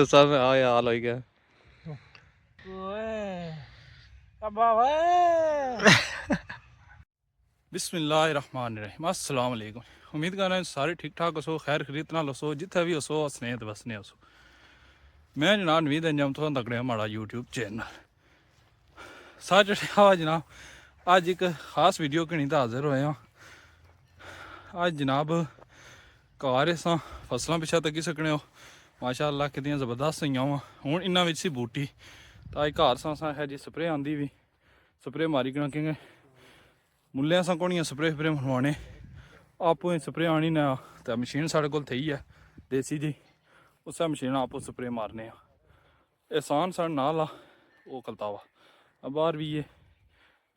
साहब में हाँ हाल हो गया। बिस्मिल्लाहिर्रहमानिर्रहीम अस्सलाम वालेकुम। उम्मीद कर रहे हैं सारे ठीक ठाक हो, खैर खरीद ना लसो जिथे भी हो स्नेह बसने हो। मैं जनाब नवीद अंजम तो तकड़े हमारा यूट्यूब चैनल सच जनाब अज एक खास वीडियो कहीं तो हाजिर होए हाँ। अज जनाब घर अस फसलों पिछा तकी सकने हो माशाअल्लाह कितनी ज़बरदस्त हुई वा हूँ इन्होंने सी बूटी तो अज घर है जी स्प्रे आँदी भी स्प्रे मारी कना कि मुल्लें असा घोड़ियाँ स्प्रे स्प्रे मनवाने आपू स्प्रे आनी ना तो मशीन साढ़े को थी है देसी जी उस मशीन आपू स्प्रे मारने एहसान साढ़े नाल आ वो कलतावा बाहर भी है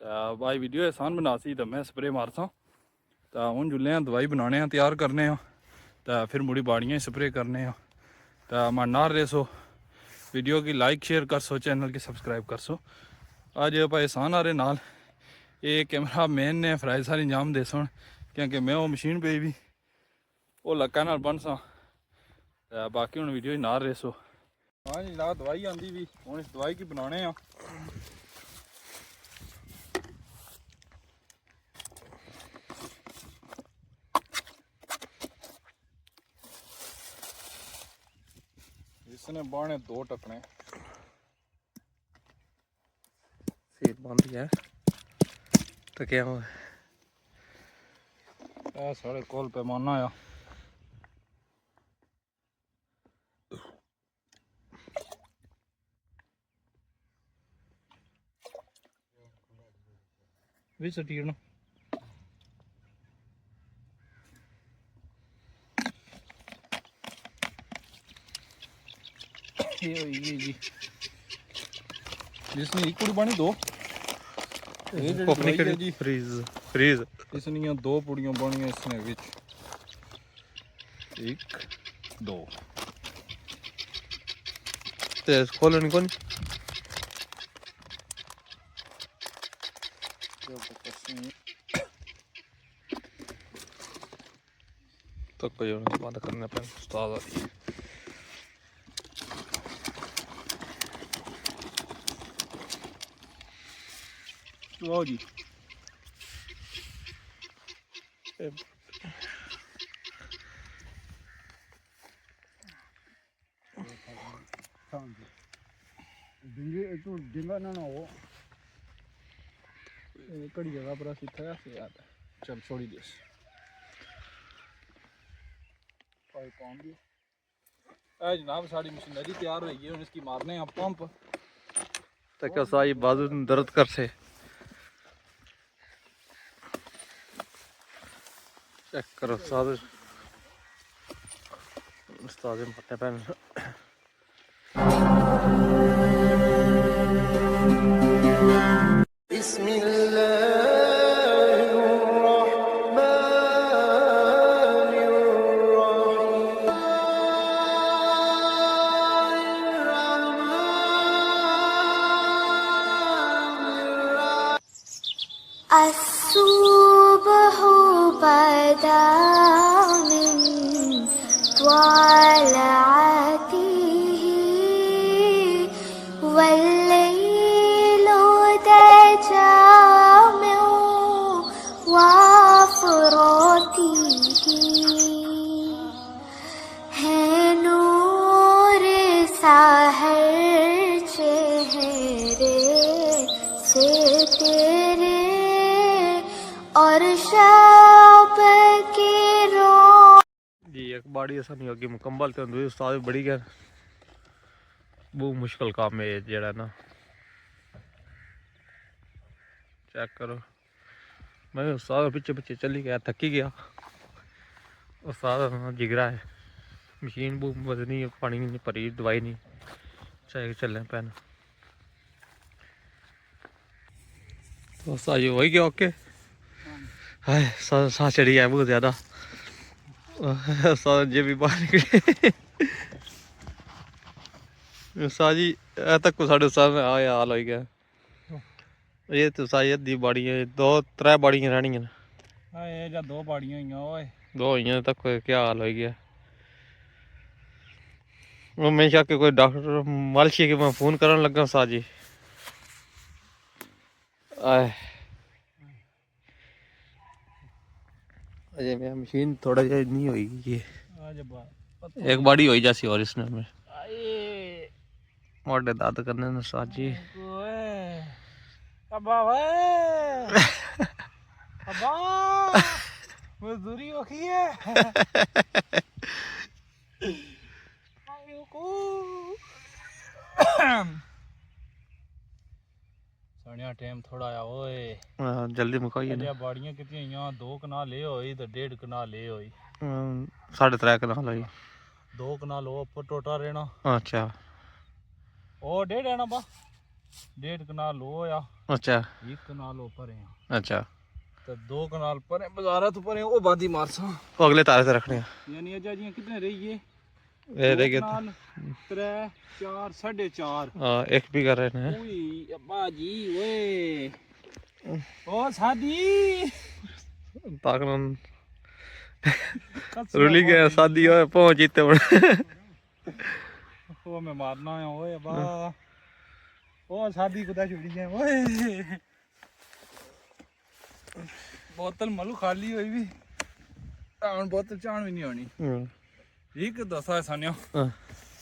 तो भाई वीडियो एहसान बना सी तो मैं स्प्रे मारसा तो हूँ जुल्ले दवाई बनाने तैयार करने तो फिर मुड़ी बाड़ियाँ स्प्रे करने तो मैं नार रेसो वीडियो की लाइक शेयर कर सो चैनल की सब्सक्राइब कर सो अज भाई एहसान आ रहे नाल ये कैमरा मैन ने फराइज सारी अंजाम दे सुन क्योंकि मैं वो मशीन पे भी वो लक्का नाल बन सा बाकी हूँ वीडियो नार रेसो। हाँ जी जनाब दवाई आँदी भी हूँ इस दवाई की बनाने इसने बाने दो टकने सीट बंद है तो क्या हो साढ़े कोल पैमाना आ भी सटीरना ये जी जिसने एक पूरी बनी दो जी फ्रीज फ्रीज इसनिया दो पुड़ियां बनिया इसने विच एक दो ते खोलने को तो कोई बंद करने पे उस्ताद आ रही लो जी डिंगा ना हो कड़ी जगह पर सीधा से याद चल छोड़ी देस जनाब साड़ी मशीनरी तैयार हो गई इसकी मारने हैं पंप तो क्या साई बाजू दर्द कर से चेक करो उस्ताद उस्ताद पत्ते पैन الصبح بدا من طلعته والليل دجى من وفرته है नूर साहर चेहरे से तेरे और शब की रो जी एक बाड़ी ऐसा नहीं होगी मुकम्मल तो उस्ताद बड़ी गया बहुत मुश्किल काम है जेड़ा ना चेक करो मैं उस्ताद पीछे पीछे चली गया थकी गया उस्ताद जिगरा है मशीन बहुत वजनी है पानी नहीं भरी दवाई नहीं चाहे चलने पैन तो उस्ताद जी हो गया ओके हाय सांस चढ़ी है बहुत ज़्यादा उस्ताद जी भी बाहर निकले उस्ताद जी तक को साढ़े उस्ताद में आया हाल हो गया ये तो साई अद्धी बाड़ियां दो त्रै बाड़ियां रहनियां ये जा दो बाड़ियां हुई ओए दो हुई तक क्या हाल हो गया वो मैं शायद कोई डॉक्टर मालशी के मैं फोन करन लगा उस्ताद जी आए अजय मैं मशीन थोड़ा जिहा नहीं हुई ये एक बाड़ी हुई जैसी और इसने में मोटे दाद करने ने उस्ताद जी अब्बा वे अब्बा मजदूरी होखी है सानिया टाइम थोड़ा आया ओए जल्दी मुकाइए ये बाड़ियां कितनी यहाँ 2 कनाल ले होई तो 1.5 कनाल ले होई 3.5 कनाल हुई 2 कनाल वो ऊपर टोटा रहना अच्छा ओ 1.5 है ना बा 1.5 कनाल वो या अच्छा 1 कनाल ऊपर है अच्छा तो 2 कनाल पर है बाजारा तो पर है वो बादी मारसा वो अगले तारे से रखने यानी अजा जी कितने रही है ये रह गए 3 4 4.5 हाँ एक भी कर रहे हैं ओए अब्बा जी ओए ओ शादी ताकन रुली गया शादी हो पहुंच इतने बड़े ओ मैं मारना है ओए अब्बा ओ शादी कुदा छुड़ी है ओए बोतल मलू खाली हुई भी ਹੁਣ बोतल चाण भी नहीं होनी एक दसा है सानिया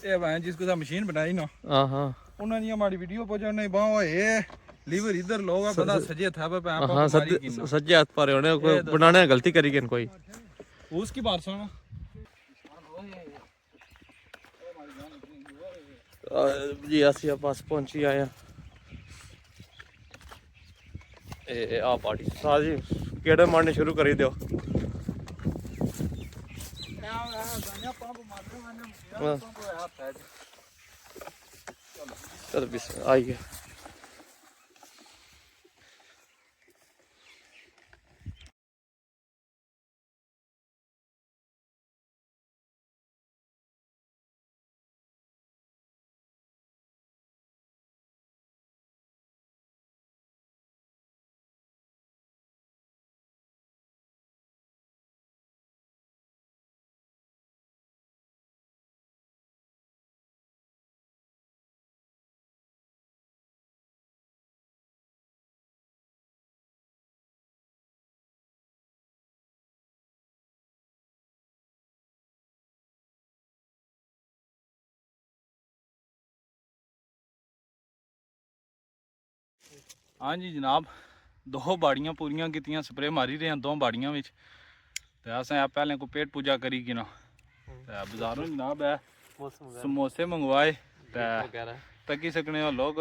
ये भाई जिसको सा मशीन बनाई ना हां हां उन्होंने हमारी वीडियो पहुंचा नहीं बाओ ये लीवर इधर लोग बंदा सजे था पे हां सज्जे हाथ पर होने कोई बनाने गलती करी गन कोई उसकी बात सुनो जी आसिया पास पहुंची आया ए आ पार्टी साजी केड़े मारने शुरू करी दो चलो बिस आई गया हाँ जी जनाब 2 बाड़ियां पूरियां कीतियां स्प्रे मारी रहे हैं 2 बाड़ियां विच ते असें पहले को पेट पूजा करी कि ना ते बाजारों जनाब है समोसे मंगवाए तकी सकने लोग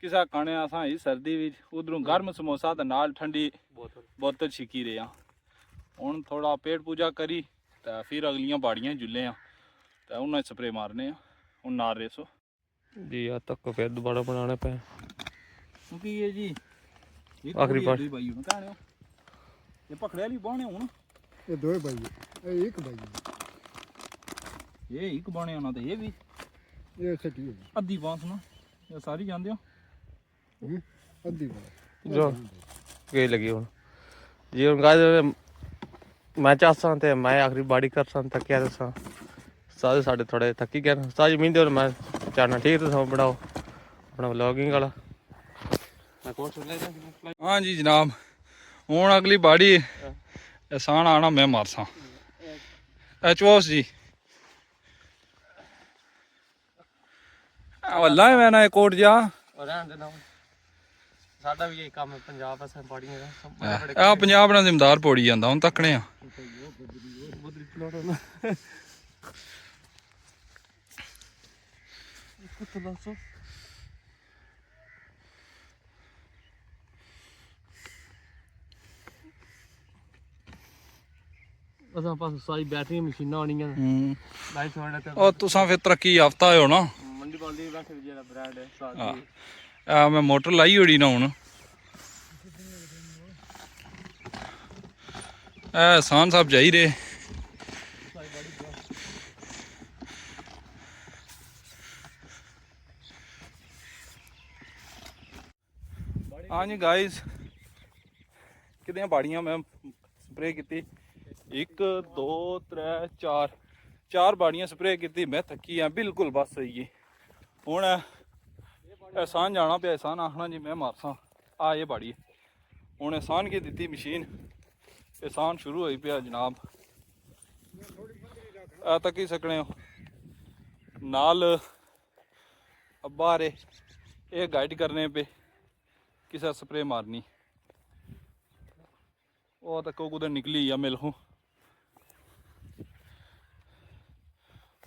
किसा खाने असां ही सर्दी विच उधरों गर्म समोसा ते नाल ठंडी बोतल छिकी रहे हैं हुण थोड़ा पेट पूजा करी ते फिर अगलियां बाड़ियां जुले हैं ते उन्हें स्प्रे मारने हैं हुण नार रेसो जी आ तक फिर दोबारा बनाने पे क्योंकि ये जी आखिरी बार भाई हूं कहने ये पकड़े वाली बाणे हूं ये 2 भाई है एक भाई ये एक बाणे होना ते ये भी ये सटी है अद्धी बांस ना ये सारी जानदे हो अद्धी बांस जो के लगी हुन जी हुन गाइस मैं चाहता ते मैं आखिरी बाड़ी कर सा तक क्या दसा सारे साडे थोड़े थकी गए सारी मींदे और मैं चाहना ठीक तो बनाओ अपना व्लॉगिंग वाला हाँ जी जनाब हूँ अगली बाड़ी एहसान आना मैं मारसा एचवोस जी वल्ला है मैंने कोट जा साडा भी यही काम है पंजाब अस बाड़ियां आ पंजाब ना जिमदार पौड़ी जांदा हुन तकने आ असां पास सारी बैटरी मशीनां आनियां लाइट छोड़ने ते और तुसां फिर तरक्की याफ्ता हो ना मंडी बाल्दी बैठे जेड़ा ब्रांड है साथ हाँ आ मैं मोटर लाई ओड़ी ना हुन एहसान साहब जाई रहे हाँ जी गाइस कितने बाड़ियां मैं स्प्रे की 1 2 3 4 4 ਬਾੜੀਆਂ ਸਪਰੇਅ ਕੀਤੀ मैं थकी हाँ बिल्कुल बस सही है हूँ एहसान जाना पे एहसान आखना जी मैं मारसा आ ये बाड़ी हूँ एहसान की दी मशीन एहसान शुरू होई पिया जनाब आ तक ही सकने हो नाल अब्बा रे ये गाइड करने पे किसा स्प्रे मारनी वो तक कुछ निकली या मिल हूँ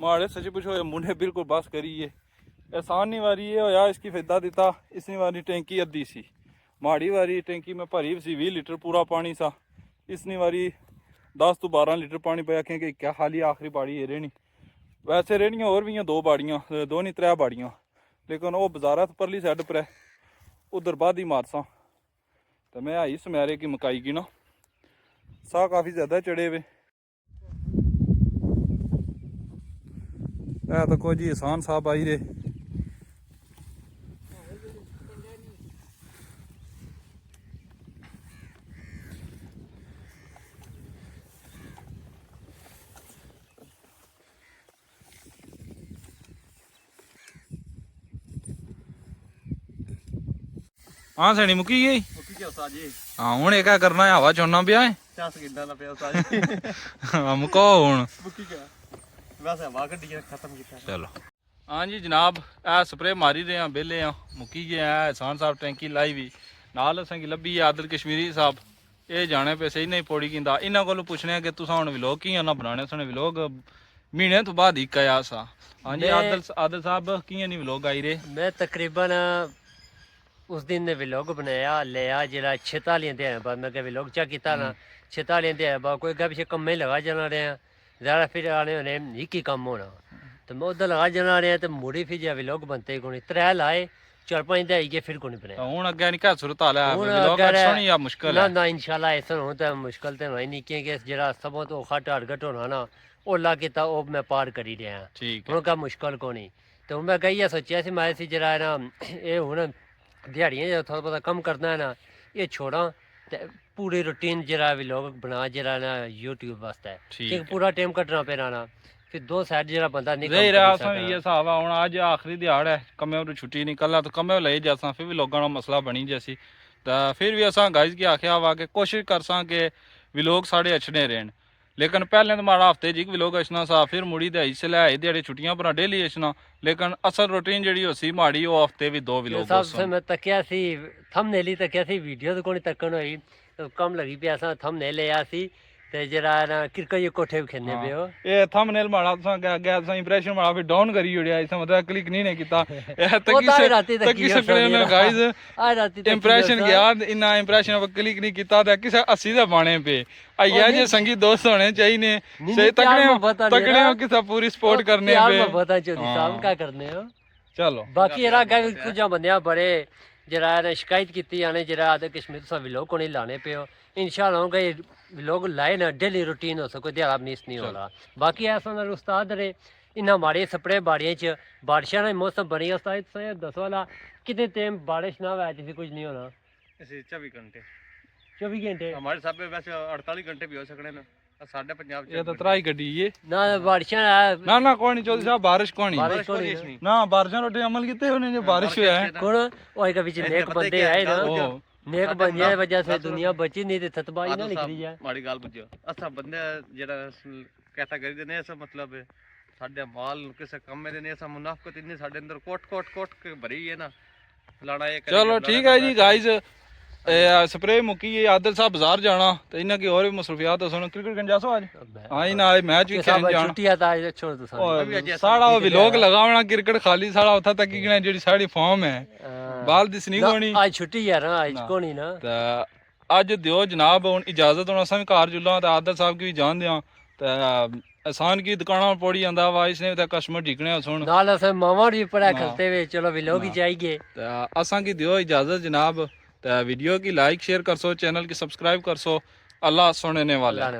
माड़े सच पुछो मुंडे बिल्कुल बस करिए एहसान नहीं वारी ये होया इसकी फायदा दिता इसनी वारी टैंकी अद्धी सी माड़ी वारी टैंकी में भरी सी 20 लीटर पूरा पानी सा इसनी वारी 10 तो 12 लीटर पानी पाया क्योंकि क्या खाली आखिरी बाड़ी है रहनी वैसे रहनियां और भी 2 बाड़ियां 2 नहीं 3 बाड़ियां लेकिन वो बाजारा परली साइड पर है उधर बाद ही मारसा तो मैं आई समैरे की मकाई की ना साह काफ़ी ज़्यादा चढ़े हुए तो कोई जी एहसान साहब आई रे हाँ सैनी मुकी गई हाँ हूँ एक करना है हवा चुनना पिया है मुको हूँ चलो हाँ जी जनाब ए स्प्रे मारी रहे हैं बेले मुक्की गए हैं एहसान साहब टैंकी लाई भी नाल असें लब्भी है आदिल कश्मीरी साहब ये जाने पे सही नहीं पौड़ी कींदा इन्हां कोलों पुछने कि तुसां हुण व्लॉग कियां ना बनाने सन व्लॉग महीने तो बाद ही आया सा हाँ जी आदिल साहब कियां नहीं व्लॉग आई रहे मैं तकरीबन उस दिन ने व्लॉग बनाया लिया जरा 46 दिन बाद मैं व्लॉग चा किया ना 46 दिन बाद कोई गप कम में लगा जाना रहा ज़्यादा फिर आने होने एक ही कम होना तो मैं उधर लगा जाना रहा तो मुड़ी फिर जब व्लॉग बनते ही कोनी 3 लाए 4-5 दिन आई फिर कोनी बनाया हुण अगे नहीं घर सुरत हाल है व्लॉग सुनी या मुश्किल है ना इंशाल्लाह ऐसा हो तो मुश्किल तो नहीं क्योंकि जरा सब तो औखा टारगेट होना ना ओला किता वो मैं पार करी रहा ठीक है उनका मुश्किल कोनी तो मैं कही सोचा सी मैं सी जरा ना ये हुण दिहाड़ियां जो थोड़ा बहुत कम करना है ना ये छोड़ा ते पूरी रूटीन जरा व्लॉग बना जरा ना यूट्यूब वास्ते क्योंकि पूरा टाइम कटना पैना ना फिर 2 साइड जरा बंदा नहीं रहा ये हिसाब है हुण अज आखिरी दिहाड़ है कम्मे तो छुट्टी नहीं कल तो कम्मे ले जासा फिर भी लोगों का मसला बनी जैसी तो फिर भी असा गाइज की आख्या वा कि कोशिश करसा कि व्लॉग साढ़े अच्छे रहन लेकिन पहले तो माड़ा हफ्ते जी व्लॉग अचना सा फिर मुड़ी दहाई से लै दिहाड़ी छुट्टियां पर डेली अचना लेकिन असल रूटीन जी होसी माड़ी वो हफ्ते भी 2 व्लॉग मैं तकिया सी थंबनेल ही तकिया सी वीडियो तो कोई तकन हुई तो कम लगी पे असा थंबनेल लिया सी ते जरा ना क्रिकेट ये कोठे भी खेलने पे हो ये थंबनेल माड़ा तुसा गया तुसा इंप्रेशन माड़ा फिर डाउन करी ओड़िया इसका मतलब क्लिक नहीं ने कीता ए तकी सकने ने गाइस आ राती इंप्रेशन गया इना इंप्रेशन पर क्लिक नहीं कीता ते किसे 80 दे बाणे पे आया जे संगी दोस्त होने चाहिए सही तकने हो किसा पूरी सपोर्ट करने पे यार बता चोदी साहब क्या करने हो चलो बाकी जरा गल कुछ बंदियां बड़े जरा ने शिकायत की आने जरा आदे कश्मीर सा व्लॉग को नहीं लाने पे हो इंशाल्लाह गए व्लॉग लाए ना डेली रूटीन हो सको दिहाड़ा मिस नहीं हो रहा बाकी ऐसा ना उस्ताद रे इन्ना माड़े सपड़े बाड़ियां च बारिशां ने मौसम बनी उस्ताद से 10 वाला कितने टाइम बारिश ना हुआ जैसे कुछ नहीं होना ऐसे 24 घंटे 24 घंटे हमारे साहब में वैसे 48 घंटे भी हो सकने ना साढ़े पंजाब ये तो तराई गड्डी ये ना बारिशां ना कोई नहीं चौधरी साहब बारिश कोनी बारिश कोनी ना बारिशां रोटे अमल किते होने जो बारिश हुआ है कौन ओए का बीच नेक बंदे आए ना नेक बंदे की वजह से दुनिया बची नहीं ते थतबाजी ना निकली जाए माड़ी गाल बुझो असा बंदे जेड़ा कैटेगरी दे ने ऐसा मतलब साडे माल किसे कम में ने ऐसा मुनाफकत इतनी साडे अंदर कोट के भरी है ना फलाना ये चलो ठीक है जी गाइस स्प्रे मुकी है आदिल साहब बाजार जाना तो इन्हां की और भी मसरूफियात है सुनो क्रिकेट गन जासो आज हां ना मैच भी खेलने जाना छुट्टी आता है छोड़ दो साड़ा वो व्लॉग लगावना क्रिकेट खाली साड़ा उठा तक की जेडी साडी फॉर्म है बाल दिसनी कोनी आज छुट्टी यार आज कोनी ना तो आज दियो जनाब हुन इजाजत हुन असां भी कार जुला ते आदिल साहब की भी जान दियां ते एहसान की दुकाना पड़ी जांदा वा इसने ते कस्टमर ढिकने सुन नाल असां मामा भी पड़ा करते हुए चलो व्लॉग ही चाहिए ते असां की दियो इजाजत जनाब तो वीडियो की लाइक शेयर कर सो चैनल की सब्सक्राइब कर सो अल्लाह सुनने वाला